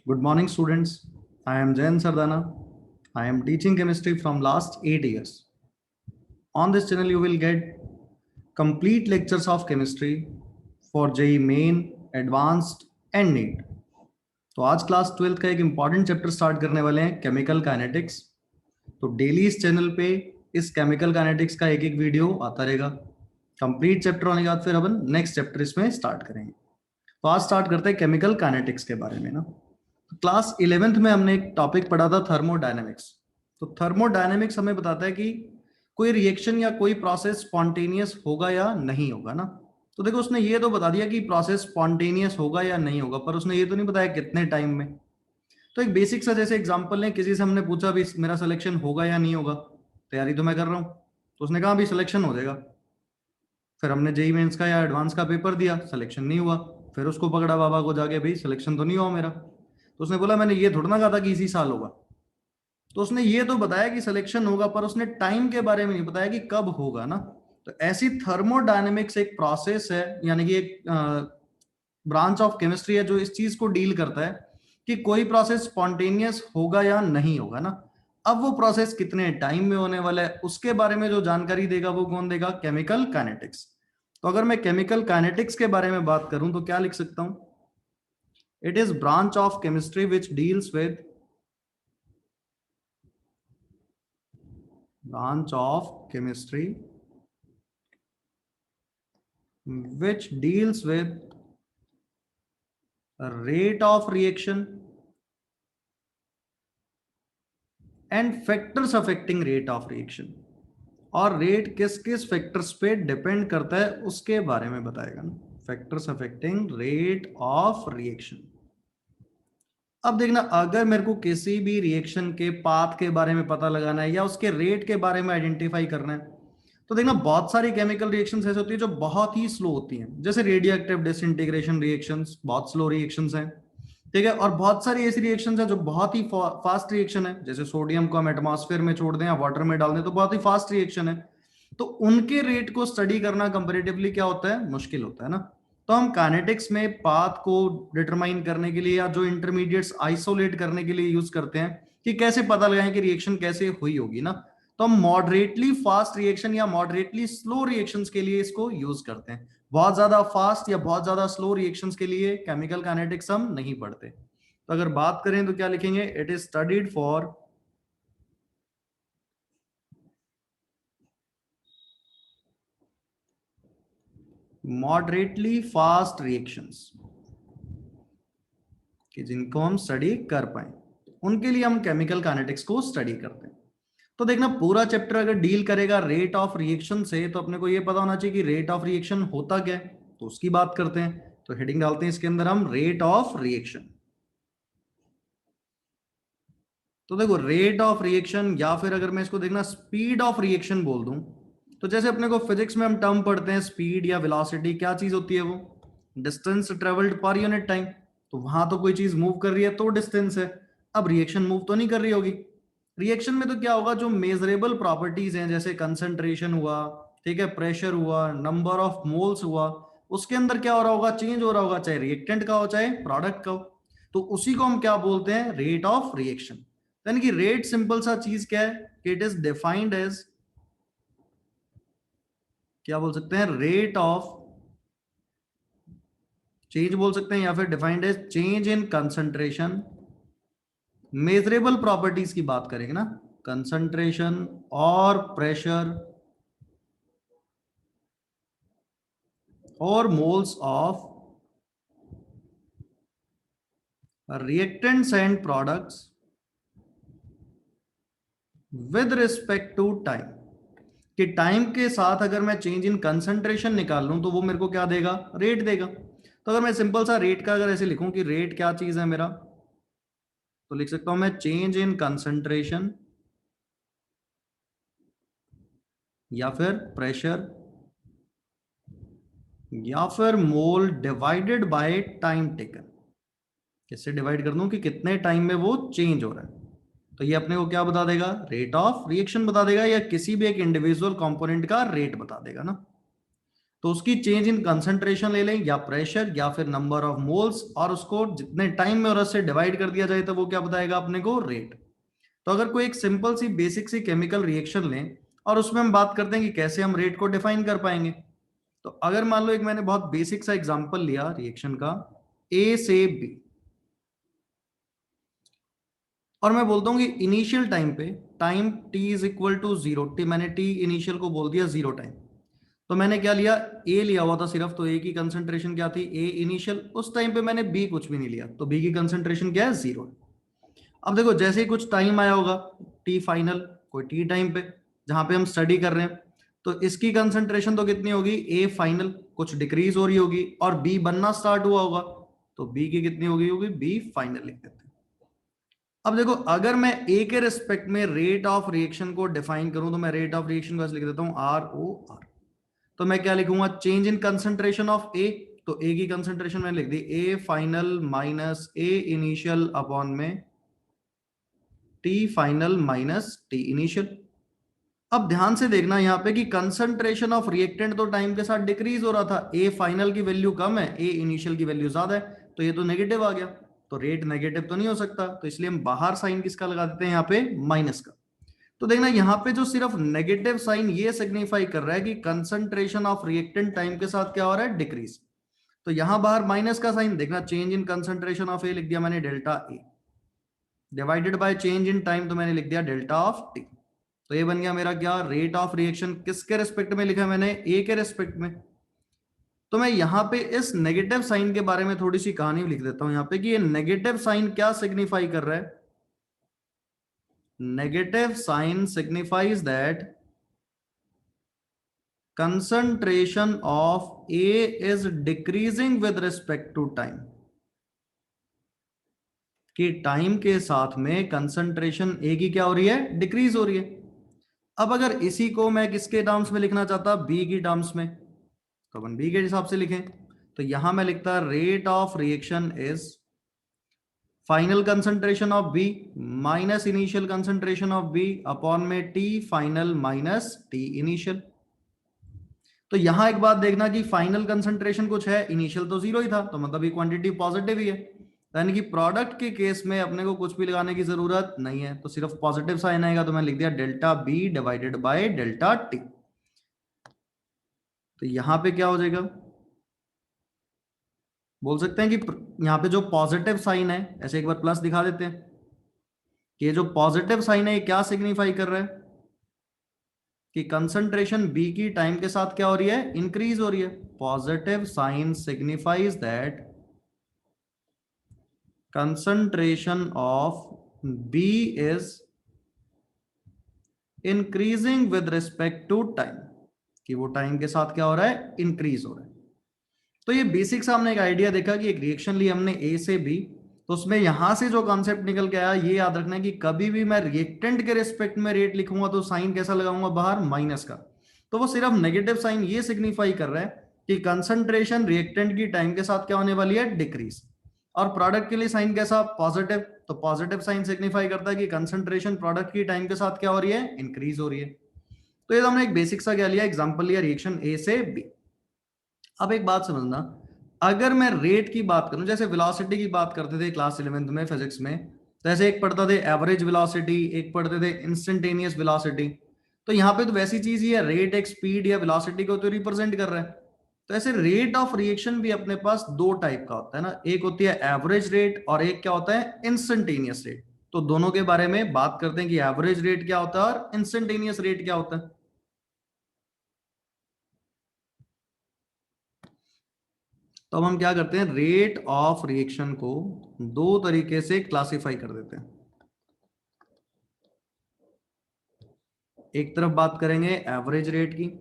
Good morning, students. I am Jayan Sardana. I am teaching chemistry from last 8 years. On this channel, you will get complete lectures of chemistry for JEE Main, Advanced and NEET. तो आज class 12 का एक important chapter start करने वाले हैं, chemical kinetics. तो daily इस channel पे इस केमिकल काइनेटिक्स का एक एक वीडियो आता रहेगा। कंप्लीट चैप्टर होने के बाद फिर अपन नेक्स्ट चैप्टर इसमें स्टार्ट करेंगे। तो आज स्टार्ट करते हैं केमिकल काइनेटिक्स के बारे में ना। क्लास 11th में हमने एक टॉपिक पढ़ा था थर्मोडायनेमिक्स। तो थर्मोडायनेमिक्स हमें बताता है कि कोई रिएक्शन या कोई प्रोसेस स्पॉन्टेनियस होगा या नहीं होगा ना। तो देखो उसने ये तो बता दिया कि प्रोसेस स्पॉन्टेनियस होगा या नहीं होगा, पर उसने ये तो नहीं बताया कितने टाइम में। तो एक बेसिक सा जैसे एग्जांपल है, किसी से हमने पूछा भी मेरा सिलेक्शन होगा या नहीं होगा, तैयारी तो मैं कर रहा हूँ, तो उसने कहा भी सिलेक्शन हो जाएगा। फिर हमने जेई मेंस का या एडवांस का पेपर दिया, सिलेक्शन नहीं हुआ। फिर उसको पकड़ा बाबा को जाके, भाई सिलेक्शन तो नहीं हुआ मेरा। तो उसने बोला मैंने ये थोड़ा ना कहा था कि इसी साल होगा। तो उसने ये तो बताया कि सिलेक्शन होगा, पर उसने टाइम के बारे में नहीं बताया कि कब होगा ना। तो ऐसी थर्मोडायनेमिक्स एक प्रोसेस है, यानी कि एक ब्रांच ऑफ केमिस्ट्री है जो इस चीज को डील करता है कि कोई प्रोसेस स्पॉन्टेनियस होगा या नहीं होगा ना। अब वो प्रोसेस कितने टाइम में होने वाला है उसके बारे में जो जानकारी देगा वो कौन देगा? Chemical kinetics. तो अगर मैं केमिकल काइनेटिक्स के बारे में बात करूं तो क्या लिख सकता हूं? It is branch of chemistry which deals with branch of chemistry which deals with rate of reaction and factors affecting rate of reaction। और रेट किस किस फैक्टर्स पे डिपेंड करता है उसके बारे में बताएगा ना। Factors affecting rate of reaction. अब देखना, अगर मेरे को किसी भी रिएक्शन के पाथ के बारे में पता लगाना है या उसके रेट के बारे में आइडेंटिफाई करना है, तो देखना बहुत सारी केमिकल रिएक्शंस ऐसे होती है जो बहुत ही स्लो होती हैं। जैसे रेडियो एक्टिव डिसइंटीग्रेशन रिएक्शंस बहुत स्लो रिएक्शंस हैं, ठीक है। और बहुत सारी ऐसी रिएक्शंस हैं जो बहुत ही फास्ट रिएक्शन है। जैसे सोडियम को हम एटमॉस्फेयर में छोड़ दें या वाटर में डाल दें तो बहुत ही फास्ट रिएक्शन है। तो उनके रेट को स्टडी करना कंपैरेटिवली क्या होता है? मुश्किल होता है ना। तो हम काइनेटिक्स में पाथ को डिटरमाइन करने के लिए या जो इंटरमीडिएट्स आइसोलेट करने के लिए यूज करते हैं कि कैसे पता लगाएं कि रिएक्शन कैसे हुई होगी ना, तो हम मॉडरेटली फास्ट रिएक्शन या मॉडरेटली स्लो रिएक्शंस के लिए इसको यूज करते हैं। बहुत ज्यादा फास्ट या बहुत ज्यादा स्लो रिएक्शंस के लिए केमिकल काइनेटिक्स हम नहीं पढ़ते। तो अगर बात करें तो क्या लिखेंगे? It is studied for moderately fast reactions, कि जिनको हम स्टडी कर पाए उनके लिए हम केमिकल काइनेटिक्स को स्टडी करते हैं। तो देखना, पूरा चैप्टर अगर डील करेगा रेट ऑफ रिएक्शन से, तो अपने को ये पता होना चाहिए कि रेट ऑफ रिएक्शन होता क्या है, तो उसकी बात करते हैं। तो हेडिंग डालते हैं इसके अंदर हम रेट ऑफ रिएक्शन। तो देखो रेट ऑफ रिएक्शन, या फिर अगर मैं इसको देखना स्पीड ऑफ रिएक्शन बोल दूं, तो जैसे अपने को फिजिक्स में हम टर्म पढ़ते हैं स्पीड या वेलोसिटी, क्या चीज होती है वो? Distance travelled per unit time. तो वहां तो कोई चीज मूव कर रही है तो डिस्टेंस है। अब रिएक्शन मूव तो नहीं कर रही होगी। रिएक्शन में तो क्या होगा, जो मेजरेबल प्रॉपर्टीज हैं जैसे कंसंट्रेशन हुआ, ठीक है, प्रेशर हुआ, नंबर ऑफ मोल्स हुआ, उसके अंदर क्या हो रहा होगा? चेंज हो रहा होगा, चाहे रिएक्टेंट का हो चाहे प्रोडक्ट का हो। तो उसी को हम क्या बोलते हैं? Rate of reaction. यानी कि रेट सिंपल सा चीज क्या है कि इट इज डिफाइंड एज, क्या बोल सकते हैं? रेट ऑफ चेंज बोल सकते हैं, या फिर defined as change in concentration. Measurable properties की बात करेंगे ना, कंसंट्रेशन और प्रेशर और moles of reactants and products with respect to time. कि टाइम के साथ अगर मैं चेंज इन कंसंट्रेशन निकाल लूं तो वो मेरे को क्या देगा? रेट देगा। तो अगर मैं सिंपल सा रेट का अगर ऐसे लिखूं कि रेट क्या चीज है मेरा, तो लिख सकता हूं मैं चेंज इन कंसंट्रेशन या फिर प्रेशर या फिर मोल डिवाइडेड बाय टाइम टेकन। किससे डिवाइड कर दूं कि कितने टाइम में वो चेंज हो रहा है। तो ये अपने को क्या बता देगा? रेट ऑफ रिएक्शन बता देगा, या किसी भी एक इंडिविजुअल कंपोनेंट का रेट बता देगा ना। तो उसकी चेंज इन कंसंट्रेशन ले लें या प्रेशर या फिर नंबर ऑफ मोल्स, और उसको जितने टाइम में और उससे डिवाइड कर दिया जाए तो वो क्या बताएगा अपने को, रेट। तो अगर कोई एक सिंपल सी बेसिक सी केमिकल रिएक्शन लें और उसमें हम बात करते हैं कि कैसे हम रेट को डिफाइन कर पाएंगे, तो अगर मान लो एक मैंने बहुत बेसिक सा एग्जांपल लिया रिएक्शन का, ए से बी, और मैं बोलता हूँ कि इनिशियल टाइम पे time t is equal to zero, मैंने t इनिशियल को बोल दिया जीरो टाइम, तो मैंने क्या लिया, ए लिया हुआ था सिर्फ, तो ए की कंसंट्रेशन क्या थी, ए इनिशियल, उस टाइम पे मैंने बी कुछ भी नहीं लिया, तो बी की कंसंट्रेशन क्या है, जीरो। अब देखो जैसे ही कुछ टाइम आया होगा, टी फाइनल, कोई टी टाइम पे जहां पे हम स्टडी कर रहे हैं, तो इसकी कंसंट्रेशन तो कितनी होगी, ए फाइनल कुछ डिक्रीज हो रही होगी, और बी बनना स्टार्ट हुआ होगा, तो बी की कितनी होगी, बी फाइनल लिख देते हैं। अब देखो अगर मैं ए के रिस्पेक्ट में रेट ऑफ रिएक्शन को डिफाइन करूं, तो मैं रेट ऑफ रिएक्शन को ऐसे लिख देता हूं आर ओ आर। तो मैं क्या लिखूंगा, change in concentration of A, तो ए की कंसंट्रेशन मैंने लिख दी A final minus A initial upon में T final minus T initial. अब ध्यान से देखना यहाँ पे कि कंसंट्रेशन ऑफ रिएक्टेंट तो टाइम के साथ डिक्रीज हो रहा था, ए फाइनल की वैल्यू कम है, ए इनिशियल की वैल्यू ज्यादा है, तो ये तो नेगेटिव आ गया, तो रेट नेगेटिव तो नहीं हो सकता, तो इसलिए हम बाहर साइन किसका लगा देते हैं यहाँ पे, माइनस का। तो देखना यहाँ पे जो सिर्फ नेगेटिव साइन ये सिग्निफाई कर रहा है कि कंसंट्रेशन ऑफ रिएक्टेंट टाइम के साथ क्या हो रहा है, डिक्रीज। तो यहां बाहर माइनस का साइन, देखना चेंज इन कंसंट्रेशन ऑफ ए लिख दिया मैंने delta A, divided by change in time तो मैंने लिख दिया डेल्टा ऑफ टी। तो ये बन गया मेरा क्या, रेट ऑफ रिएक्शन किसके रेस्पेक्ट में लिखा है मैंने, ए के रेस्पेक्ट में। तो मैं यहाँ पे इस नेगेटिव साइन के बारे में थोड़ी सी कहानी लिख देता हूं यहाँ पे, कि ये नेगेटिव साइन क्या सिग्निफाई कर रहा है, negative sign signifies that concentration of A is decreasing with respect to time, कि टाइम के साथ में कंसंट्रेशन ए की क्या हो रही है, डिक्रीज हो रही है। अब अगर इसी को मैं किसके टर्म्स में लिखना चाहता, बी की टर्म्स में, तो अपन बी के हिसाब से लिखें, तो यहां मैं लिखता rate of reaction is final concentration of B minus initial concentration of B upon में T final minus T initial. तो यहां एक बात देखना कि फाइनल कंसंट्रेशन कुछ है, इनिशियल तो जीरो ही था, तो मतलब ये क्वांटिटी पॉजिटिव ही है, यानी कि प्रोडक्ट के केस में अपने को कुछ भी लगाने की जरूरत नहीं है, तो सिर्फ पॉजिटिव साइन आएगा, तो मैं लिख दिया delta B divided by delta T. तो यहां पे क्या हो जाएगा, बोल सकते हैं कि यहाँ पे जो पॉजिटिव साइन है, ऐसे एक बार प्लस दिखा देते हैं, कि ये जो पॉजिटिव साइन है ये क्या सिग्निफाई कर रहा है, कि कंसंट्रेशन बी की टाइम के साथ क्या हो रही है, इंक्रीज हो रही है। Positive sign signifies that concentration of B is increasing with respect to time, कि वो टाइम के साथ क्या हो रहा है, इंक्रीज हो रहा है। तो ये बेसिक सा हमने एक आइडिया देखा कि एक रिएक्शन ली हमने ए से बी, तो उसमें यहां से जो कॉन्सेप्ट निकल के आया, ये याद रखना है कि कभी भी मैं रिएक्टेंट के रिस्पेक्ट में रेट लिखूंगा तो साइन कैसा लगाऊंगा, बाहर माइनस का। तो वो सिर्फ नेगेटिव साइन ये सिग्निफाई कर रहा है कि कंसंट्रेशन रिएक्टेंट की टाइम के साथ क्या होने वाली है, डिक्रीज। और प्रोडक्ट के लिए साइन कैसा, पॉजिटिव, तो पॉजिटिव साइन सिग्निफाई करता है कि कंसंट्रेशन प्रोडक्ट की टाइम के साथ क्या हो रही है, इंक्रीज हो रही है। तो ये तो हमने एक बेसिक सा क्या लिया, एग्जांपल लिया रिएक्शन ए से बी। अब एक बात समझना, अगर मैं रेट की बात करूं, जैसे वेलोसिटी की बात करते थे क्लास 11th में फिजिक्स में, तो ऐसे एक पढ़ता थे एवरेज वेलोसिटी, एक पढ़ते थे इंस्टेंटेनियस वेलोसिटी। तो यहाँ पे तो वैसी चीज ही है, रेट एक स्पीड या वेलोसिटी को तो रिप्रेजेंट कर रहा है। तो ऐसे रेट ऑफ रिएक्शन भी अपने पास दो टाइप का होता है ना, एक होती है एवरेज रेट और एक क्या होता है, इंस्टेंटेनियस रेट। तो दोनों के बारे में बात करते हैं कि एवरेज रेट क्या होता है और इंस्टेंटेनियस रेट क्या होता है। तो अब हम क्या करते हैं, रेट ऑफ रिएक्शन को दो तरीके से क्लासिफाई कर देते हैं। एक तरफ बात करेंगे एवरेज रेट की,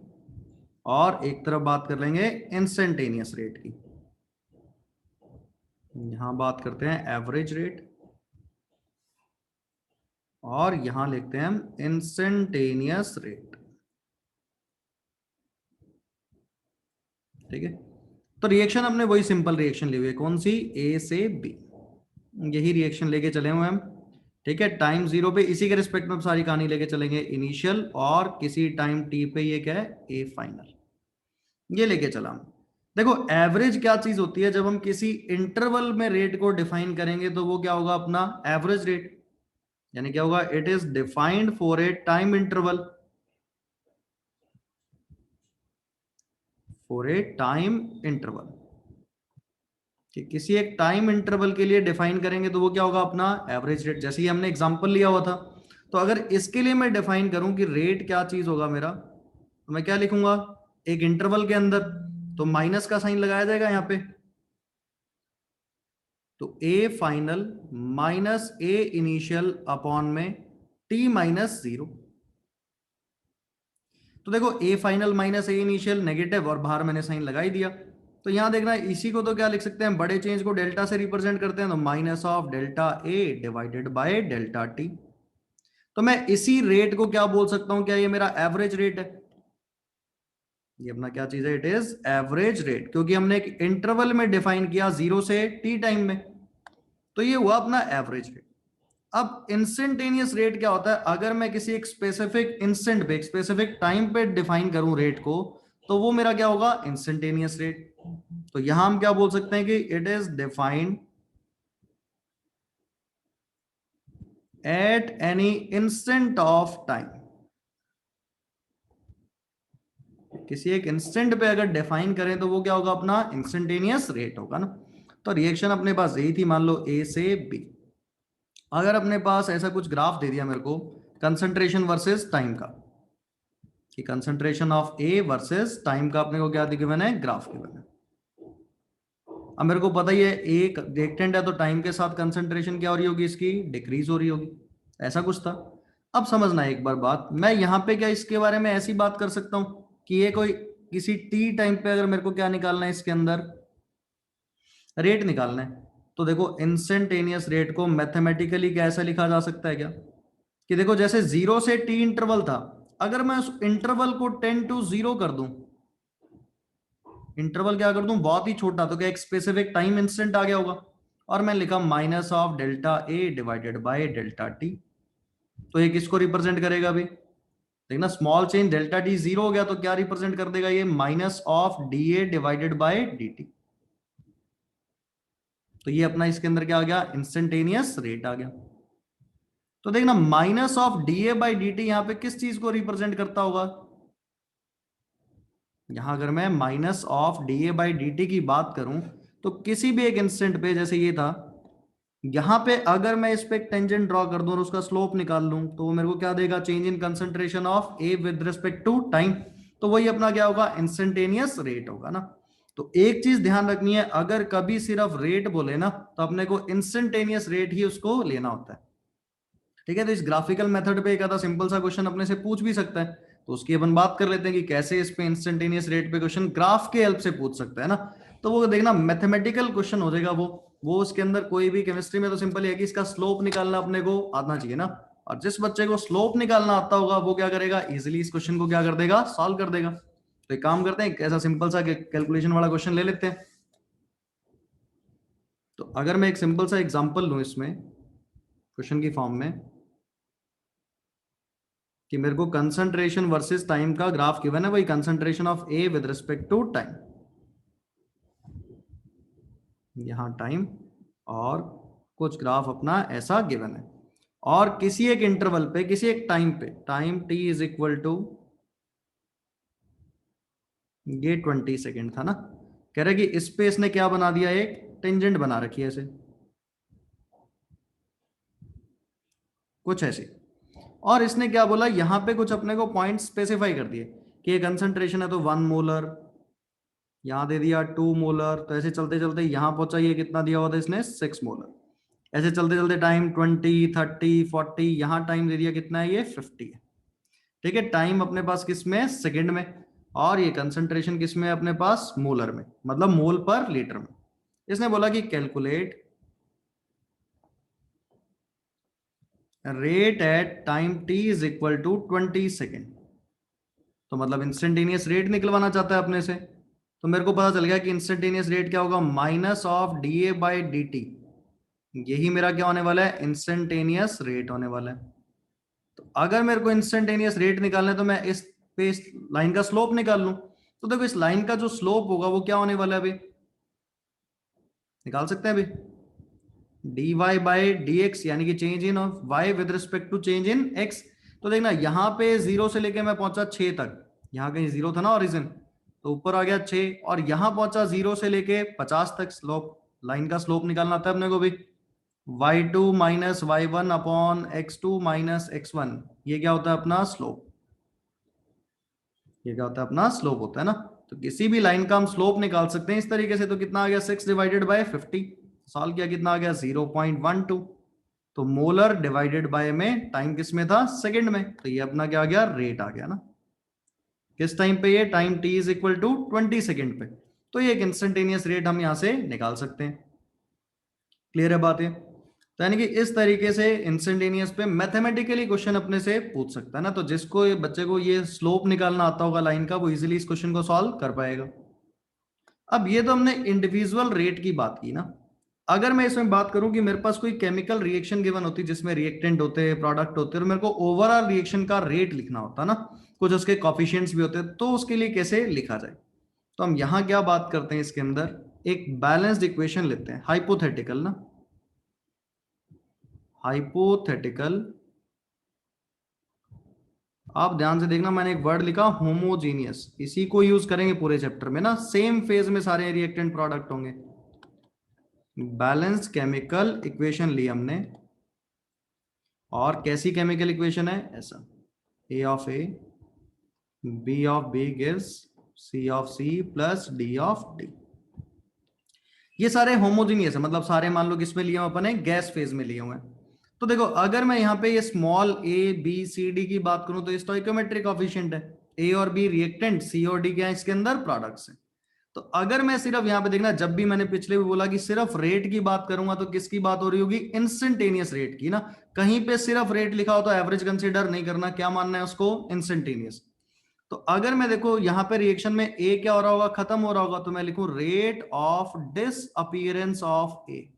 और एक तरफ बात कर लेंगे इंस्टेंटेनियस रेट की। यहां बात करते हैं एवरेज रेट, और यहां लिखते हैं हम इंस्टेंटेनियस रेट। ठीक है, तो रिएक्शन हमने वही सिंपल रिएक्शन ली हुई है, कौन सी, ए से बी, यही रिएक्शन लेके चले हुए हम। ठीक है, टाइम जीरो पे इसी के रिस्पेक्ट में सारी कहानी लेके चलेंगे, इनिशियल, और किसी टाइम टी पे ये क्या है, ए फाइनल। ये लेके चला। देखो एवरेज क्या चीज होती है, जब हम किसी इंटरवल में रेट को डिफाइन करेंगे तो वो क्या होगा, अपना एवरेज रेट। यानी क्या होगा, it is defined for a time interval, for a time interval, कि किसी एक टाइम इंटरवल के लिए डिफाइन करेंगे तो वो क्या होगा, अपना एवरेज रेट। जैसे ही हमने एग्जांपल लिया हुआ था, तो अगर इसके लिए मैं डिफाइन करूं कि रेट क्या चीज होगा मेरा, तो मैं क्या लिखूंगा, एक इंटरवल के अंदर तो माइनस का साइन लगाया जाएगा यहां पे, तो ए final minus A initial upon में टी माइनस जीरो। तो देखो ए final minus A initial negative और बाहर मैंने साइन लगा ही दिया। तो यहां देखना इसी को तो क्या लिख सकते हैं, बड़े चेंज को डेल्टा से रिप्रेजेंट करते हैं, तो minus of delta A divided by delta T. तो मैं इसी रेट को क्या बोल सकता हूं, क्या ये मेरा एवरेज रेट है, ये अपना क्या चीज है, इट इज एवरेज रेट, क्योंकि हमने एक इंटरवल में डिफाइन किया 0 से टी टाइम में, तो ये हुआ अपना एवरेज रेट। अब इंस्टेंटेनियस रेट क्या होता है, अगर मैं किसी एक स्पेसिफिक इंस्टेंट पे, स्पेसिफिक टाइम पे डिफाइन करूं रेट को, तो वो मेरा क्या होगा, इंस्टेंटेनियस रेट। तो यहां हम क्या बोल सकते हैं कि it is defined at any instant of time. किसी एक इंस्टेंट पे अगर डिफाइन करें तो वो क्या होगा, अपना इंस्टेंटेनियस रेट होगा ना। तो रिएक्शन अपने पास यही थी, मान लो ए से बी। अगर अपने पास ऐसा कुछ ग्राफ दे दिया मेरे को, कंसंट्रेशन वर्सेस टाइम का, कि concentration of A versus time का अपने को क्या गिवन है, ग्राफ गिवन है। अब मेरे को पता ही है एक रिएक्टेंट है तो टाइम के साथ कंसंट्रेशन क्या हो रही होगी, इसकी डिक्रीज हो रही होगी, ऐसा कुछ था। अब समझना एक बार बात, मैं यहाँ पे क्या इसके बारे में ऐसी बात कर सकता हूँ कि ये कोई किसी टी टाइम पे अगर मेरे को क्या निकालना है, इसके अंदर रेट निकालना है, तो देखो इंस्टेंटेनियस रेट को मैथमेटिकली कैसे लिखा जा सकता है क्या, कि देखो जैसे 0 से टी इंटरवल था, अगर मैं उस इंटरवल को 10 to 0 कर दूं, इंटरवल क्या कर दूं बहुत ही छोटा, तो क्या एक स्पेसिफिक टाइम इंस्टेंट आ गया होगा, और मैं लिखा minus of delta A divided by delta T. तो ये किसको रिप्रेजेंट करेगा अभी, देखना स्मॉल चेंज डेल्टा टी 0 हो गया तो क्या रिप्रेजेंट कर देगा, ये minus of D A divided by D T. तो ये अपना इसके अंदर क्या आ गया, इंस्टेंटेनियस रेट आ गया। तो देखना minus of D A by D T यहां पे किस चीज को रिप्रेजेंट करता होगा, यहां अगर मैं minus of D A by D T की बात करूं, तो किसी भी एक इंस्टेंट पे जैसे ये था, यहां पे अगर मैं इस पे एक टेंजेंट ड्रॉ कर दूं और उसका स्लोप निकाल लूं, तो वो मेरे को क्या देगा, change in concentration of A with respect to time. तो वही अपना क्या होगा, इंस्टेंटेनियस रेट होगा ना। तो एक चीज ध्यान रखनी है, अगर कभी सिर्फ रेट बोले ना, तो अपने को इंस्टेंटेनियस रेट ही उसको लेना होता है। ठीक है, तो इस ग्राफिकल मेथड पे एक आधा सिंपल सा क्वेश्चन अपने से पूछ भी सकता है, तो उसकी अपन बात कर लेते हैं कि कैसे इस पे इंस्टेंटेनियस रेट पे क्वेश्चन ग्राफ के हेल्प से पूछ सकता है ना। तो वो देखना मैथमेटिकल क्वेश्चन हो जाएगा वो उसके अंदर कोई भी, केमिस्ट्री में तो सिंपल है कि इसका स्लोप निकालना अपने को आना चाहिए ना, और जिस बच्चे को स्लोप निकालना आता होगा वो क्या करेगा, इजिली इस क्वेश्चन को क्या कर देगा, सॉल्व कर देगा। तो एक काम करते हैं, ऐसा सिंपल सा कैलकुलेशन वाला क्वेश्चन ले लेते हैं। तो अगर मैं एक सिंपल सा एग्जांपल लूं इसमें क्वेश्चन की फॉर्म में, कि मेरे को कंसंट्रेशन वर्सेस टाइम का ग्राफ गिवन है, वही concentration of A with respect to time, यहां टाइम, और कुछ ग्राफ अपना ऐसा गिवन है, और किसी एक इंटरवल पे, किसी एक टाइम पे, time T is equal to, ये 20 सेकेंड था ना, कह रहे कि इस पे इसने क्या बना दिया, एक टेंजेंट बना रखी है ऐसे, कुछ ऐसे, और इसने क्या बोला, यहां पे कुछ अपने को पॉइंट स्पेसिफाई कर दिए कि ये कंसंट्रेशन है तो 1 मोलर, यहाँ दे दिया 2 मोलर, तो ऐसे चलते चलते यहाँ पहुंचा, ये कितना दिया हुआ था इसने, 6 मोलर। ऐसे चलते चलते टाइम 20 30 40, यहाँ टाइम दे दिया कितना है, ये 50 है। ठीक है, टाइम अपने पास किस में, सेकेंड में, और ये कंसंट्रेशन किस में अपने पास, मोलर में, मतलब मोल पर लीटर में। इसने बोला कि calculate rate at time T is equal to 20 second. तो मतलब इंस्टेंटेनियस रेट निकलवाना चाहता है अपने से, तो मेरे को पता चल गया कि इंस्टेंटेनियस रेट क्या होगा, minus of D A by D T, यही मेरा क्या होने वाला है, इंस्टेंटेनियस रेट होने वाला है। तो अगर मेरे को इंस्टेंटेनियस रेट निकालना है तो मैं इस पे इस लाइन का स्लोप निकाल लूं, तो देखो इस लाइन का जो स्लोप होगा वो क्या होने वाला है, अभी निकाल सकते हैं अभी, dy बाई डी एक्स, यानी कि change in of y with respect to change in x। तो देखना यहाँ पे 0 से लेके मैं पहुंचा 6 तक, यहाँ कहीं 0 था ना ओरिजिन, तो ऊपर आ गया 6, और यहाँ पहुंचा 0 से लेके 50 तक। स्लोप, लाइन का स्लोप निकालना था अपने को भी, y2 minus Y one upon x2 minus x1, ये क्या होता है अपना स्लोप, ये क्या होता है अपना स्लोप होता है ना। तो किसी भी लाइन का हम स्लोप निकाल सकते हैं इस तरीके से। तो कितना आ गया 6 डिवाइडेड बाय 50, सॉल्व किया कितना आ गया 0.12। तो मोलर डिवाइडेड बाय में टाइम किस में था, सेकंड में, तो ये अपना क्या आ गया, रेट आ गया ना। किस टाइम पे, ये time t is equal to 20 second पे। तो ये एक इंस्टेंटेनियस रेट हम यहां से निकाल सकते हैं। क्लियर है बात ये। तो यानी कि इस तरीके से इंस्टेंटेनियस पे मैथमेटिकली क्वेश्चन अपने से पूछ सकता है ना। तो जिसको बच्चे को ये स्लोप निकालना आता होगा लाइन का, वो इजीली इस क्वेश्चन को सॉल्व कर पाएगा। अब ये तो हमने इंडिविजुअल रेट की बात की ना। अगर मैं इसमें बात करूं कि मेरे पास कोई केमिकल रिएक्शन गिवन होती जिसमें रिएक्टेंट होते हैं, प्रोडक्ट होते हैं, और मेरे को ओवरऑल रिएक्शन का रेट लिखना होता ना, कुछ उसके कॉफिशिएंट्स भी होते हैं, तो उसके लिए कैसे लिखा जाए। तो हम यहां क्या बात करते हैं, इसके अंदर एक बैलेंस्ड इक्वेशन लेते हैं, हाइपोथेटिकल ना, हाइपोथेटिकल। आप ध्यान से देखना, मैंने एक वर्ड लिखा होमोजीनियस, इसी को यूज करेंगे पूरे चैप्टर में ना। सेम फेज में सारे रिएक्टेंट प्रोडक्ट होंगे। बैलेंस्ड केमिकल इक्वेशन ली हमने, और कैसी केमिकल इक्वेशन है, ऐसा A of A B of B gives C of C plus D of D. ये सारे होमोजीनियस है, मतलब सारे मान लो किसमें लिए हुए अपने, गैस फेज में लिए हुए हैं। तो देखो अगर मैं यहाँ पे ये small A B C D की बात करूं, तो स्टोइकोमेट्रिक कोफिशिएंट है, ए और बी रिएक्टेंट, सी और डी क्या है इसके अंदर, प्रोडक्ट्स है। तो अगर मैं सिर्फ यहाँ पे देखना, जब भी मैंने पिछले भी बोला कि सिर्फ रेट की बात करूंगा, तो किसकी बात हो रही होगी, इंस्टेंटेनियस रेट की ना। कहीं पे सिर्फ रेट लिखा हो तो एवरेज कंसीडर नहीं करना, क्या मानना है उसको, इंस्टेंटेनियस। तो अगर मैं देखो यहाँ पे रिएक्शन में ए क्या हो रहा होगा, खत्म हो रहा होगा, तो मैं लिखूं rate of disappearance of A.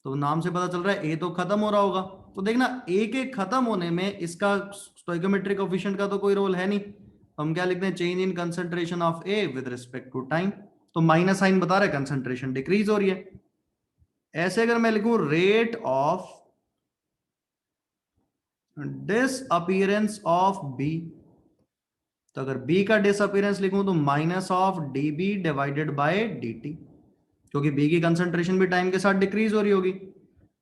तो नाम से पता चल रहा है ए तो खत्म हो रहा होगा। तो देखना ए के खत्म होने में इसका स्टोइकोमेट्रिक कोएफिशिएंट का तो कोई रोल है नहीं, तो हम क्या लिखते हैं, change in concentration of A with respect to time. तो माइनस साइन बता रहा है कंसंट्रेशन डिक्रीज हो रही है। ऐसे अगर मैं लिखूं rate of disappearance of B, तो अगर बी का डिसअपीयरेंस लिखूं तो minus of D B divided by D T, क्योंकि बी की कंसंट्रेशन भी टाइम के साथ डिक्रीज हो रही होगी।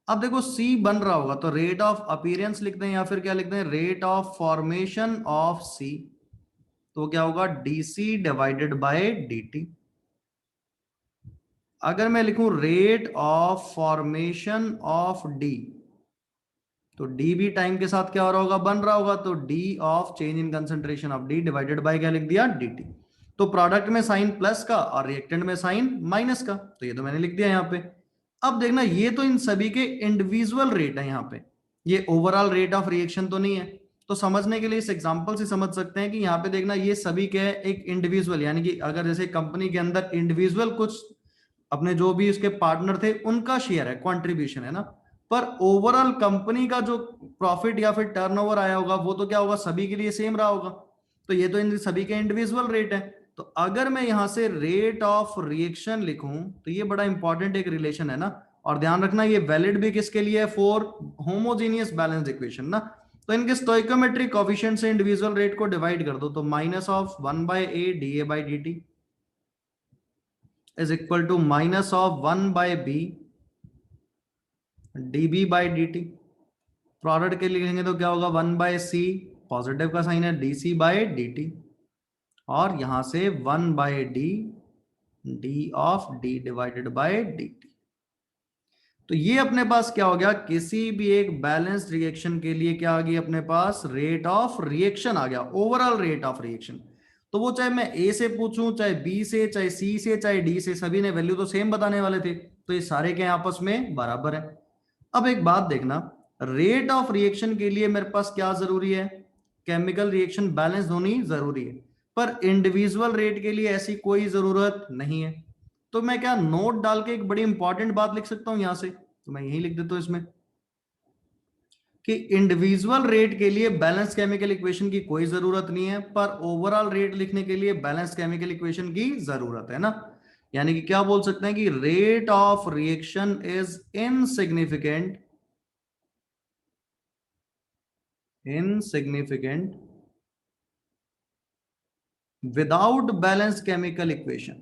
अब देखो सी बन रहा होगा, तो रेट ऑफ अपीयरेंस लिखते हैं, या फिर क्या लिखते हैं, rate of formation of C. तो क्या होगा, D C divided by D T. अगर मैं लिखूं rate of formation of D, तो डी भी टाइम के साथ क्या हो रहा होगा, बन रहा होगा, तो D of change in concentration of D divided bye क्या लिख दिया, डी टी। तो प्रोडक्ट में साइन प्लस का और रिएक्टेंट में साइन माइनस का, तो ये तो मैंने लिख दिया यहाँ पे। अब देखना ये तो इन सभी के इंडिविजुअल रेट है यहाँ पे, ये ओवरऑल रेट ऑफ रिएक्शन तो नहीं है। तो समझने के लिए इस एग्जांपल से समझ सकते हैं कि यहाँ पे देखना ये सभी के एक इंडिविजुअल, यानी कि अगर जैसे कंपनी के अंदर इंडिविजुअल कुछ अपने जो भी उसके पार्टनर थे उनका शेयर है, कंट्रीब्यूशन है ना, पर ओवरऑल कंपनी का जो प्रॉफिट या फिर टर्नओवर आया होगा वो तो क्या होगा, सभी के लिए सेम रहा होगा। तो ये तो इन सभी के इंडिविजुअल रेट है। तो अगर मैं यहां से रेट ऑफ रिएक्शन लिखूं, तो ये बड़ा इंपॉर्टेंट एक रिलेशन है ना। और ध्यान रखना ये वैलिड भी किसके लिए है, फॉर होमोजीनियस बैलेंस इक्वेशन ना। तो इनके स्टोइकोमेट्रिक कोएफिशिएंट से इंडिविजुअल रेट को डिवाइड कर दो, तो minus of 1 by A D A by D T is equal to minus of 1 by B dB by D T. Product के लिए लिखेंगे तो क्या होगा, 1 बाय सी, पॉजिटिव का साइन है, D C by D T, और यहां से 1 by D D of D divided by D T. तो ये अपने पास क्या हो गया, किसी भी एक बैलेंस्ड रिएक्शन के लिए क्या आ गई अपने पास, रेट ऑफ रिएक्शन आ गया, ओवरऑल रेट ऑफ रिएक्शन। तो वो चाहे मैं ए से पूछूं, चाहे बी से, चाहे सी से, चाहे डी से, सभी ने वैल्यू तो सेम बताने वाले थे, तो ये सारे के आपस में बराबर है। अब एक बात देखना, रेट ऑफ रिएक्शन के लिए मेरे पास क्या जरूरी है, केमिकल रिएक्शन बैलेंस होनी जरूरी है, पर इंडिविजुअल रेट के लिए ऐसी कोई जरूरत नहीं है। तो मैं क्या नोट डाल के एक बड़ी इंपॉर्टेंट बात लिख सकता हूं यहां से, तो मैं यही लिख देता हूं इसमें, कि इंडिविजुअल रेट के लिए बैलेंस केमिकल इक्वेशन की कोई जरूरत नहीं है, पर ओवरऑल रेट लिखने के लिए बैलेंस केमिकल इक्वेशन की जरूरत है ना। यानी कि क्या बोल सकते हैं कि rate of reaction is insignificant without balance chemical equation.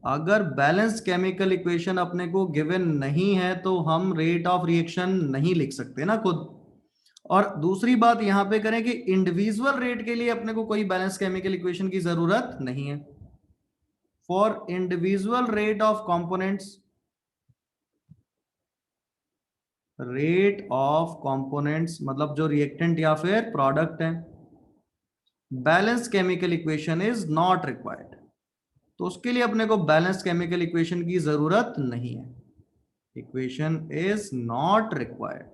अगर बैलेंस केमिकल इक्वेशन अपने को गिवन नहीं है तो हम रेट ऑफ रिएक्शन नहीं लिख सकते ना खुद। और दूसरी बात यहां पे करें कि इंडिविजुअल रेट के लिए अपने को कोई बैलेंस केमिकल इक्वेशन की जरूरत नहीं है। For individual rate of components, rate of components मतलब जो रिएक्टेंट या फिर प्रोडक्ट है, balance chemical equation is not required. तो उसके लिए अपने को बैलेंस केमिकल इक्वेशन की जरूरत नहीं है, इक्वेशन इज नॉट रिक्वायर्ड,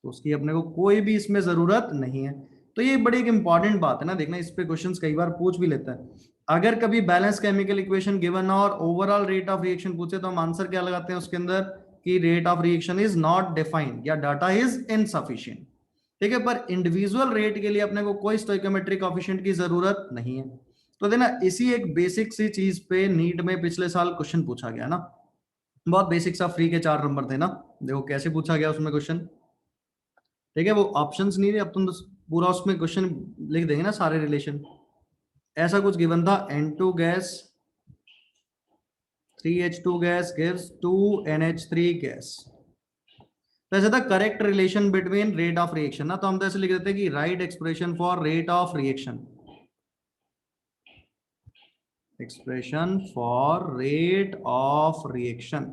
तो उसकी अपने को कोई भी इसमें जरूरत नहीं है। तो ये बड़ी एक इंपॉर्टेंट बात है ना, देखना इस पे क्वेश्चंस कई बार पूछ भी लेता है। अगर कभी बैलेंस केमिकल इक्वेशन गिवन और ओवरऑल रेट ऑफ रिएक्शन पूछे तो हम आंसर क्या लगाते हैं उसके अंदर कि rate of reaction is not defined या डाटा इज इनसफिशिएंट। ठीक है, पर इंडिविजुअल रेट के लिए अपने को कोई स्टोइकोमेट्रिक कोएफिशिएंट की जरूरत नहीं है। तो देना इसी एक बेसिक सी चीज पे नीट में पिछले साल क्वेश्चन पूछा गया ना, बहुत बेसिक सा, फ्री के 4 नंबर थे ना। देखो कैसे पूछा गया उसमें क्वेश्चन। ठीक है, वो ऑप्शंस नहीं थे, अब तुम पूरा उसमें क्वेश्चन लिख देंगे ना सारे रिलेशन। ऐसा कुछ गिवन था, N2 gas 3H2 gas gives 2NH3 gas. तो ऐसा था correct relation between rate of reaction ना, तो हम तो ऐसे लिख देते हैं कि right expression for rate of reaction, expression for rate of reaction,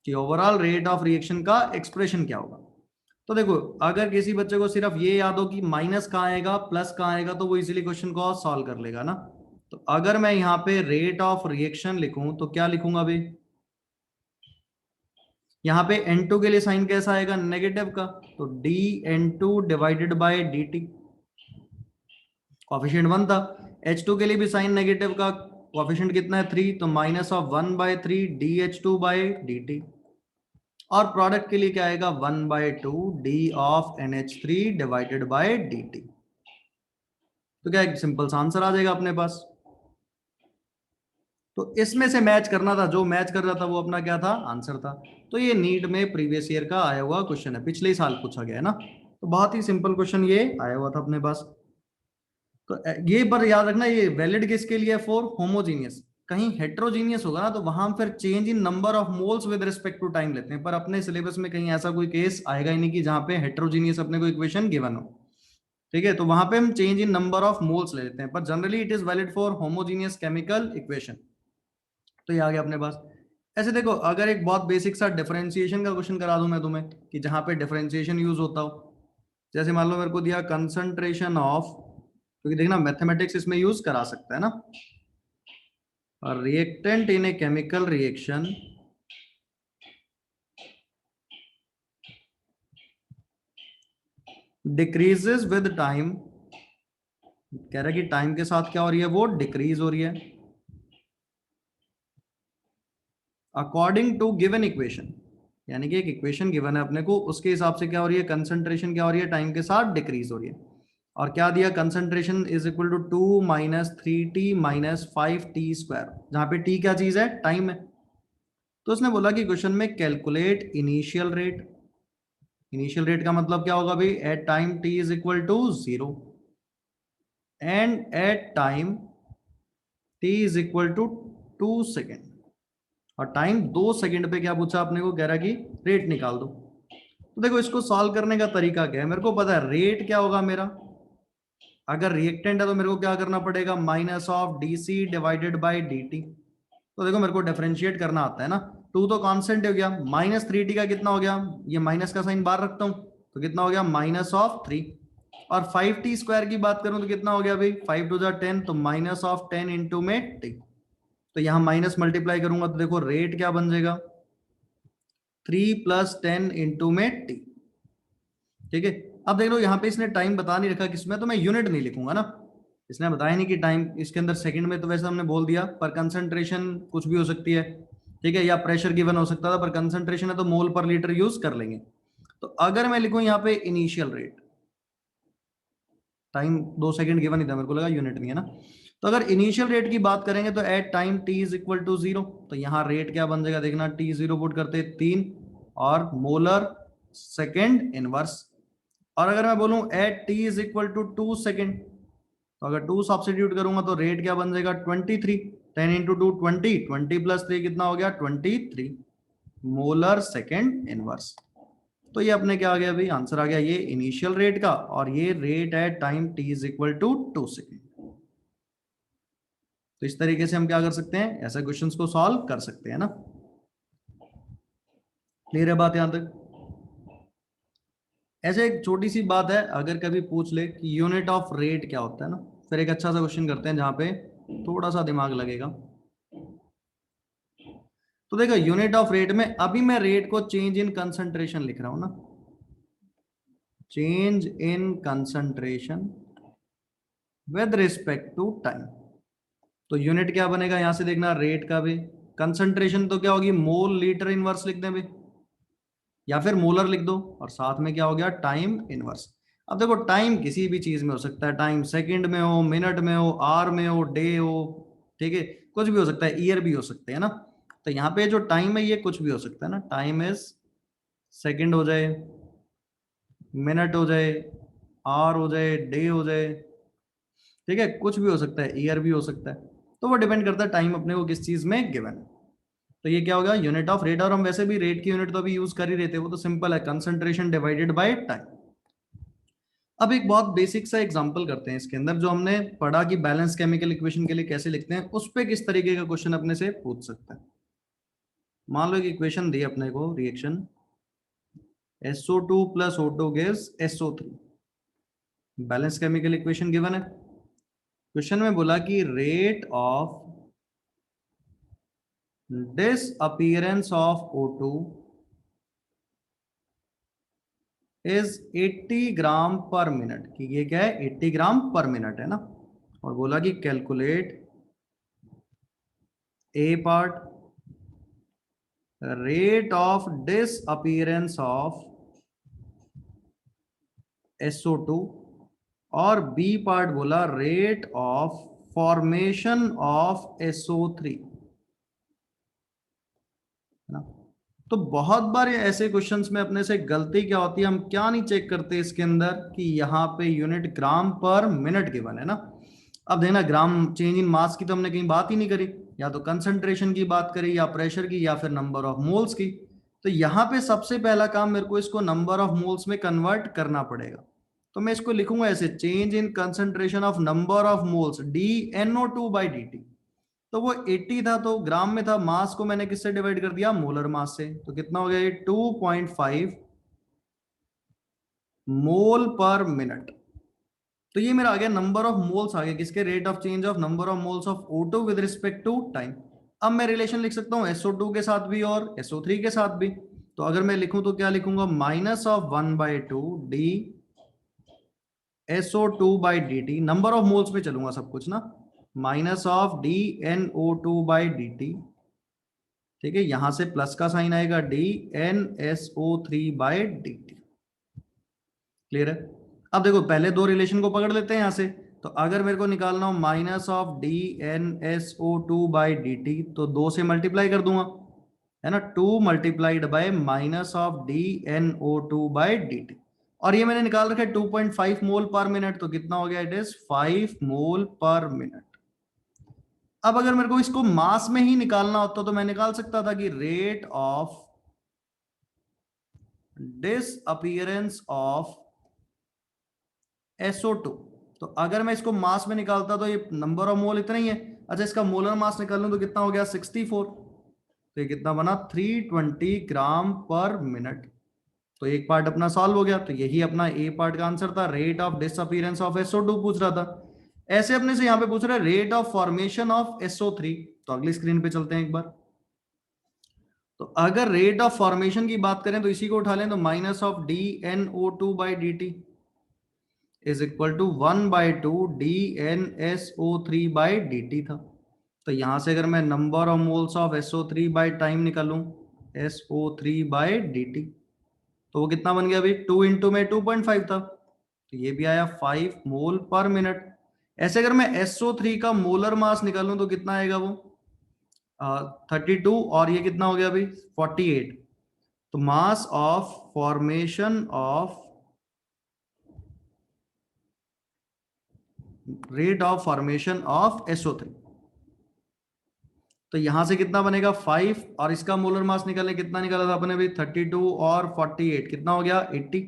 कि ओवरऑल रेट ऑफ रिएक्शन का एक्सप्रेशन क्या होगा। तो देखो अगर किसी बच्चे को सिर्फ ये याद हो कि माइनस कहाँ आएगा प्लस कहाँ आएगा तो वो इजीली क्वेश्चन को सॉल्व कर लेगा ना। तो अगर मैं यहाँ पे रेट ऑफ रिएक्शन लिखूं तो क्या लिखूंगा अभी, यहाँ पे N2 के लिए साइन कैसा आएगा, नेगेटिव का, तो dN2 divided by dt, coefficient 1 था। H2 के लिए भी साइन नेगेटिव का, कोएफिशिएंट कितना है 3, तो minus of 1/3 dH2 by dt। और प्रोडक्ट के लिए क्या आएगा 1/2 d of NH3 divided by dt। तो क्या एक सिंपल सा आंसर आ जाएगा अपने पास। तो इसमें से मैच करना था, जो मैच कर रहा था वो अपना क्या था, आंसर था। तो ये नीट में प्रीवियस ईयर का आया हुआ क्वेश्चन है, पिछले ही साल पूछा गया है ना। तो बहुत ही सिंपल क्वेश्चन ये आया हुआ था अपने पास। तो ये पर याद रखना, ये वैलिड किसके लिए, फॉर होमोजीनियस। कहीं हेट्रोजीनियस होगा ना तो वहां फिर change in number of moles with respect to time लेते हैं, पर अपने सिलेबस में कहीं ऐसा कोई केस आएगा ही नहीं कि जहां पे हेट्रोजीनियस अपने को इक्वेशन गिवन हो। ठीक है, तो वहां पे हम change in number of moles ले लेते हैं, पर generally it is valid for homogeneous chemical equation. तो ये आ गया अपने पास। ऐसे देखो अगर एक बहुत बेसिक सा डिफरेंशिएशन का क्वेश्चन करा दूं मैं तुम्हें कि जहां पे डिफरेंशिएशन यूज होता हो, जैसे मान लो मेरे को दिया कंसंट्रेशन ऑफ, क्योंकि देखना मैथमेटिक्स इसमें यूज करा सकता है ना, और reactant in a chemical reaction decreases with time, कह रहा है कि टाइम के साथ क्या हो रही है, वो डिक्रीज हो रही है अकॉर्डिंग टू गिवन इक्वेशन। यानी कि एक इक्वेशन गिवन है अपने को, उसके हिसाब से क्या हो रही है, कंसंट्रेशन क्या हो रही है, टाइम के साथ डिक्रीज हो रही है। और क्या दिया, concentration is equal to 2 minus 3t minus 5t square, जहां पे t क्या चीज है, टाइम है। तो उसने बोला कि क्वेश्चन में calculate initial rate. Initial rate का मतलब क्या होगा भाई, at time t is equal to 0 and at time t is equal to 2 second. और टाइम 2 सेकंड पे क्या पूछा आपने को, कह रहा कि रेट निकाल दो। तो देखो इसको सॉल्व करने का तरीका क्या है, मेरे को पता है रेट क्या होगा मेरा, अगर रिएक्टेंट है तो मेरे को क्या करना पड़ेगा, minus of DC divided by dt। तो देखो मेरे को डिफरेंशिएट करना आता है ना, 2 तो कांस्टेंट हो गया, माइनस 3t का कितना हो गया, ये माइनस का साइन बाहर रखता हूं तो कितना हो गया माइनस ऑफ 3। और 5t स्क्वायर की बात करूं तो कितना हो गया भाई, 5 टू 10, तो माइनस ऑफ 10 इंटू में t। तो यहां माइनस मल्टीप्लाई करूंगा तो देखो रेट क्या बन जाएगा, 3 प्लस 10 इंटू में t। ठीक है, अब देख लो यहाँ पे इसने टाइम बता नहीं रखा किसमें, तो मैं यूनिट नहीं लिखूंगा ना, इसने बताया नहीं कि टाइम इसके अंदर सेकंड में, तो वैसे हमने बोल दिया, पर कंसंट्रेशन कुछ भी हो सकती है। ठीक है, या प्रेशर गिवन हो सकता था, पर कंसंट्रेशन है तो मोल पर लीटर यूज कर लेंगे। तो अगर मैं लिखूं यहाँ पे initial rate, time 2 second given ही था, मेरे को लगा यूनिट नहीं है ना। तो अगर इनिशियल रेट की बात करेंगे तो at time T is equal to 0, तो यहाँ रेट क्या बन जाएगा देखना, टी 0 पुट करते 3 और मोलर सेकेंड इनवर्स। और अगर मैं बोलूं at T is equal to 2 second, तो अगर 2 सब्सिट्यूट करूंगा तो रेट क्या बन जाएगा 23, 10 इंटू 2 20, 20 प्लस 3 कितना हो गया 23 मोलर सेकेंड इनवर्स। तो ये अपने क्या आ गया अभी आंसर आ गया ये इनिशियल रेट का, और ये rate at time T is equal to 2 second. तो इस तरीके से हम क्या कर सकते हैं, ऐसे क्वेश्चंस को सॉल्व कर सकते हैं ना। क्लियर है बात यहां तक? ऐसे एक छोटी सी बात है, अगर कभी पूछ ले कि यूनिट ऑफ रेट क्या होता है ना, फिर एक अच्छा सा क्वेश्चन करते हैं जहां पे थोड़ा सा दिमाग लगेगा। तो देखो यूनिट ऑफ रेट में अभी मैं रेट को चेंज इन कंसंट्रेशन लिख रहा हूं ना, change in concentration with respect to time. तो यूनिट क्या बनेगा यहां से देखना, रेट का भी, कंसंट्रेशन तो क्या होगी मोल लीटर इनवर्स लिख दें भी, या फिर मोलर लिख दो, और साथ में क्या हो गया टाइम इनवर्स। अब देखो टाइम किसी भी चीज में हो सकता है, टाइम सेकंड में हो, मिनट में हो, आवर में हो, डे हो, ठीक है, कुछ भी हो सकता है, ईयर भी हो सकते हैं ना। तो यहाँ पे जो टाइम है ये कुछ भी हो सकता है ना, टाइम इज सेकंड हो जाए, मिनट हो जाए, आवर हो जाए, डे हो जाए, ठीक है, कुछ भी हो सकता है, ईयर भी हो सकता है। तो वो डिपेंड करता है टाइम अपने को किस चीज में गिवन है। तो ये क्या होगा यूनिट ऑफ रेट, और हम वैसे भी रेट की यूनिट तो अभी यूज कर ही रहे थे, वो तो सिंपल है, कंसंट्रेशन डिवाइडेड बाय टाइम। अब एक बहुत बेसिक सा एग्जांपल करते हैं इसके अंदर, जो हमने पढ़ा कि बैलेंस केमिकल इक्वेशन के लिए कैसे लिखते हैं, उस पे किस तरीके का क्वेश्चन अपने से पूछ सकता है। मान लो एक इक्वेशन दी अपने को, reaction SO2 plus O2 gives SO3, balance chemical equation given है। क्वेश्चन में बोला कि rate of disappearance of O2 is 80 ग्राम पर मिनट, कि ये क्या है 80 ग्राम पर मिनट है ना। और बोला कि calculate A part rate of disappearance of SO2, और बी पार्ट बोला rate of formation of SO3, है ना। तो बहुत बार ऐसे क्वेश्चंस में अपने से गलती क्या होती है, हम क्या नहीं चेक करते इसके अंदर कि यहाँ पे यूनिट ग्राम पर मिनट गिवन है ना। अब देखना ग्राम चेंज इन मास की तो हमने कहीं बात ही नहीं करी, या तो कंसंट्रेशन की बात करी, या प्रेशर की, या फिर नंबर ऑफ मोल्स की। तो यहाँ पे सबसे पहला काम मेरे को इसको नंबर ऑफ मोल्स में कन्वर्ट करना पड़ेगा। तो मैं इसको लिखूंगा ऐसे, change in concentration of number of moles DNO2/dt। तो वो 80 था तो ग्राम में था, मास को मैंने किससे डिवाइड कर दिया, मोलर मास से, तो कितना हो गया ये 2.5 मोल पर मिनट। तो ये मेरा आ गया नंबर ऑफ मोल्स आ गया किसके, rate of change of number of moles of O2 with respect to time. अब मैं रिलेशन लिख सकता हूँ SO2 के साथ भी और SO3 के साथ भी। तो अगर मैं लिखूं तो क्या लिखूंगा, -1/2 D SO2/dt, number of moles पे चलूंगा सब कुछ ना, -DNO2/dt, ठीक है, यहां से प्लस का साइन आएगा DNSO3/dt। क्लियर है? अब देखो पहले दो रिलेशन को पकड़ लेते हैं यहां से। तो अगर मेरे को निकालना हो -DNSO2/dt, तो 2 से मल्टीप्लाई कर दूंगा, है ना, 2 मल्टीप्लाइड बाय -DNO2/dt। और ये मैंने निकाल रखा है 2.5 मोल पर मिनट, तो कितना हो गया, इट इज 5 मोल पर मिनट। अब अगर मेरे को इसको मास में ही निकालना होता तो मैं निकाल सकता था कि rate of disappearance of SO2। तो अगर मैं इसको मास में निकालता तो ये नंबर ऑफ मोल इतना ही है। अच्छा इसका मोलर मास निकाल लूं तो कितना हो गया 64, तो ये कितना बना 320 ग्राम पर मिनट। तो एक पार्ट अपना सॉल्व हो गया। तो यही अपना ए पार्ट का आंसर था, rate of disappearance of SO2 पूछ रहा था। ऐसे अपने से यहां पे पूछ रहा है rate of formation of SO3। तो अगली स्क्रीन पे चलते हैं एक बार। तो अगर रेट ऑफ फॉर्मेशन की बात करें तो इसी को उठा लें, तो -DNO2/dt is equal to 1/2 DNSO3/dt था। तो यहां से अगर मैं number of moles of SO3 by time निकालूं, SO3 बाय dt, तो वो कितना बन गया अभी, 2 इंटू में 2.5 था, तो ये भी आया 5 मोल पर मिनट। ऐसे अगर मैं SO3 का मोलर मास निकालूं तो कितना आएगा वो 32, और ये कितना हो गया अभी 48। तो mass of formation of rate of formation of SO3, तो यहां से कितना बनेगा 5, और इसका मोलर मास निकालने कितना निकाला था अपने अभी 32 और 48 कितना हो गया 80,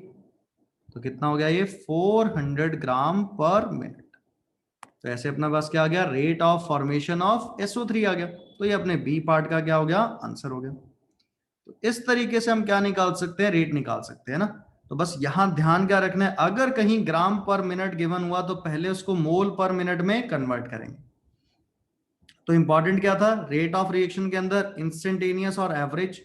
तो कितना हो गया ये 400 ग्राम पर मिनट। तो ऐसे अपना पास क्या आ गया, rate of formation of SO3 आ गया। तो ये अपने बी पार्ट का क्या हो गया, आंसर हो गया। तो इस तरीके से हम क्या निकाल सकते हैं, रेट निकाल सकते हैं ना। तो बस यहां ध्यान क्या रखना है, अगर कहीं ग्राम पर मिनट गिवन हुआ तो पहले उसको मोल पर मिनट में कन्वर्ट करेंगे। तो इंपॉर्टेंट क्या था, रेट ऑफ रिएक्शन के अंदर इंस्टेंटेनियस और एवरेज,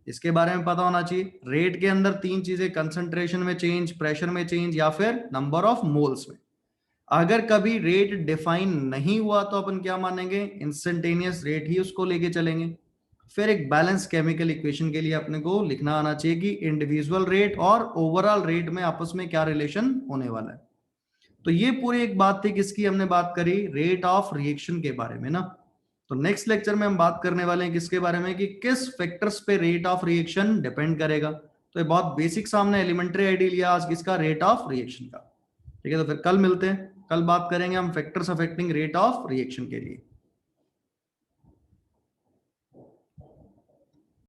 इसके बारे में पता होना चाहिए। रेट के अंदर तीन चीजें, कंसंट्रेशन में चेंज, प्रेशर में चेंज, या फिर नंबर ऑफ मोल्स में। अगर कभी रेट डिफाइन नहीं हुआ तो अपन क्या मानेंगे, इंस्टेंटेनियस रेट ही उसको लेके चलेंगे। फिर एक बैलेंस केमिकल इक्वेशन के लिए अपने को लिखना आना चाहिए कि इंडिविजुअल रेट और ओवरऑल रेट में आपस में क्या रिलेशन होने वाला है। तो ये पूरी एक बात थी किसकी, हमने बात करी रेट ऑफ रिएक्शन के बारे में ना। तो नेक्स्ट लेक्चर में हम बात करने वाले हैं किसके बारे में, कि किस फैक्टर्स पे रेट ऑफ रिएक्शन डिपेंड करेगा। तो ये बहुत बेसिक सामने एलिमेंट्री आइडिया लिया आज किसका, रेट ऑफ रिएक्शन का। ठीक है, तो फिर कल मिलते हैं, कल बात करेंगे हम factors affecting rate of reaction के लिए।